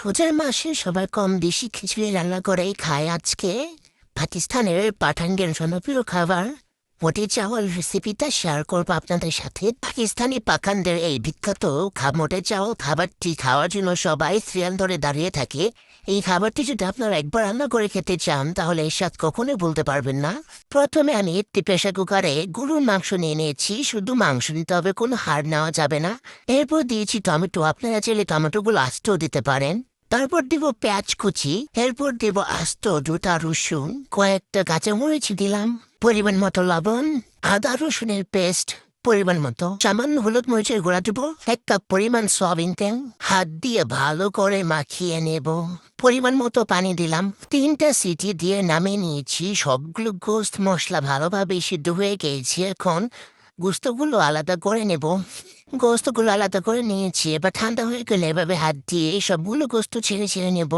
রোজার মাসে সবাই কম বেশি খিচুড়ি রান্না করেই খায়। আজকে পাকিস্তানের পাঠানদের জনপ্রিয় খাবার মোটি চাওয়াল রেসিপিটা শেয়ার করবো আপনাদের সাথে। পাকিস্তানি পাখানদের এই বিখ্যাত মোটে চাওয়াল খাবারটি খাওয়ার জন্য সবাই সিরিয়াল ধরে দাঁড়িয়ে থাকে। এই খাবারটি যদি আপনারা একবার রান্না করে খেতে চান তাহলে এর স্বাদ কখনোই বলতে পারবেন না। প্রথমে আমি একটি প্রেসার কুকারে গরুর মাংস নিয়ে নিয়েছি। শুধু মাংস নিতে হবে, কোনো হাড় নেওয়া যাবে না। এরপর দিয়েছি টমেটো, আপনারা চাইলে টমেটোগুলো আস্তেও দিতে পারেন। তারপর দিব পেঁয়াজ কুচি, এরপর দেব আস্ত দুটা রসুন, কয়েকটা কাঁচামরিচ দিলাম, পরিমাণ মতো লবণ, আদা রসুনের পেস্ট পরিমাণ মতো, সামান্য হলুদ মরিচের গুঁড়া দেব, 1 কাপ পরিমাণ সয়াবিন তেল, হাত দিয়ে ভালো করে মাখিয়ে নেব। পরিমাণ মতো পানি দিলাম, 3টা সিটি দিয়ে নামিয়ে নিয়েছি। সবগুলো গোস্ত মশলা ভালোভাবে সিদ্ধ হয়ে গিয়েছে। এখন গোস্তগুলো আলাদা করে নেব। গোস্তগুলো আলাদা করে নিয়েছি, এবার ঠান্ডা হয়ে গেলে এভাবে হাত দিয়ে সবগুলো গোস্ত ছেড়ে ছেড়ে নেব।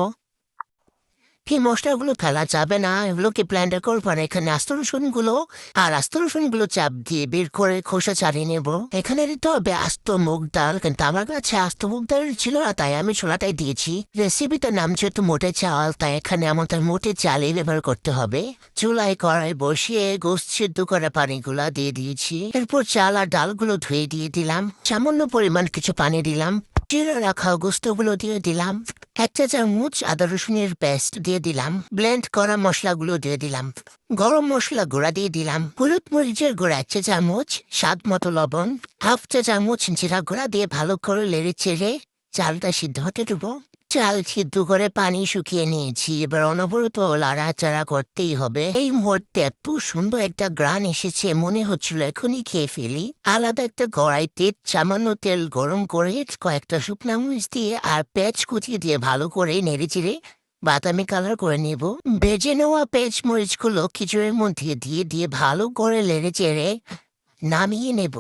এই মশলাগুলো ফেলা যাবে না, এগুলোকে ব্লেন্ডার করবো। আর এখানে আস্ত রসুনগুলো চাপ দিয়ে বের করে খোসা ছাড়িয়ে নেব। এখানে দিতে হবে আস্ত মুগ ডাল, কিন্তু আমার কাছে আস্ত মুগ ডাল ছিল না, তাই আমি ছোলাটাই দিয়েছি। রেসিপিটার নাম যেহেতু মোটে চাল, তাই এখানে আমাদের মোটে চালই ব্যবহার করতে হবে। চুলায় কড়াই বসিয়ে গোস্ত সিদ্ধ করা পানিগুলা দিয়ে দিয়েছি। এরপর চাল আর ডালগুলো ধুয়ে দিয়ে দিলাম। সামান্য পরিমাণ কিছু পানি দিলাম। চিড়ে রাখা গোস্তগুলো দিয়ে দিলাম। 1 চা চামচ আদা রসুনের পেস্ট দিয়ে দিলাম। ব্লেন্ড করা মশলাগুলো দিয়ে দিলাম। গরম মশলা গুঁড়া দিয়ে দিলাম। হলুদ মরিচের গুঁড়া 1 চা চামচ, স্বাদ মতো লবণ, 1/2 চা চামচ জিরা গুঁড়া দিয়ে ভালো করে নেড়ে চেড়ে চালটা সিদ্ধ হতে দেবো। চাল সিদ্ধ করে পানি শুকিয়ে নিয়েছি, এবার অনবরত লাড়াচাড়া করতেই হবে। এই মুহূর্তে এত সুন্দর একটা গ্রান এসেছে, মনে হচ্ছিল এখনই খেয়ে ফেলি। আলাদা একটা কড়াইতে সামান্য তেল গরম করে কয়েকটা শুকনো মরিচ দিয়ে আর পেঁয়াজ কুচিয়ে দিয়ে ভালো করে নেড়ে চেড়ে বাদামি কালার করে নেব। ভেজে নেওয়া পেঁয়াজ মরিচগুলো খিচুড়ির মধ্যে দিয়ে দিয়ে ভালো করে নেড়ে চেড়ে নামিয়ে নেব।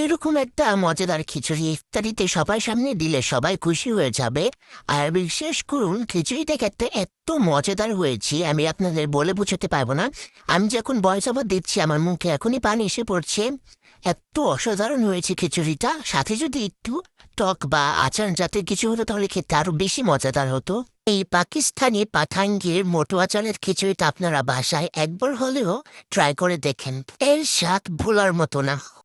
এরকম একটা মজাদার খিচুড়ি ইফতারিতে সবার সামনে দিলে সবাই খুশি হয়ে যাবে। আর বিশেষ করুন খিচুড়িটা খেতে এত মজাদার হয়েছে আমি আপনাদের বলে বোঝাতে পারবো না। আমি যখন ভয়েস ওভার দিচ্ছি আমার মুখে এখনই পানি এসে পড়ছে। এত অসাধারণ হয়েছে খিচুড়িটা। সাথে যদি একটু টক বা আচার জাতীয় কিছু হতো তাহলে খেতে আরো বেশি মজাদার হতো। এই পাকিস্তানি পাঠাঙ্গির মোটো আচারের খিচুড়িটা আপনারা বাসায় একবার হলেও ট্রাই করে দেখেন। এর স্বাদ ভোলার মতো না।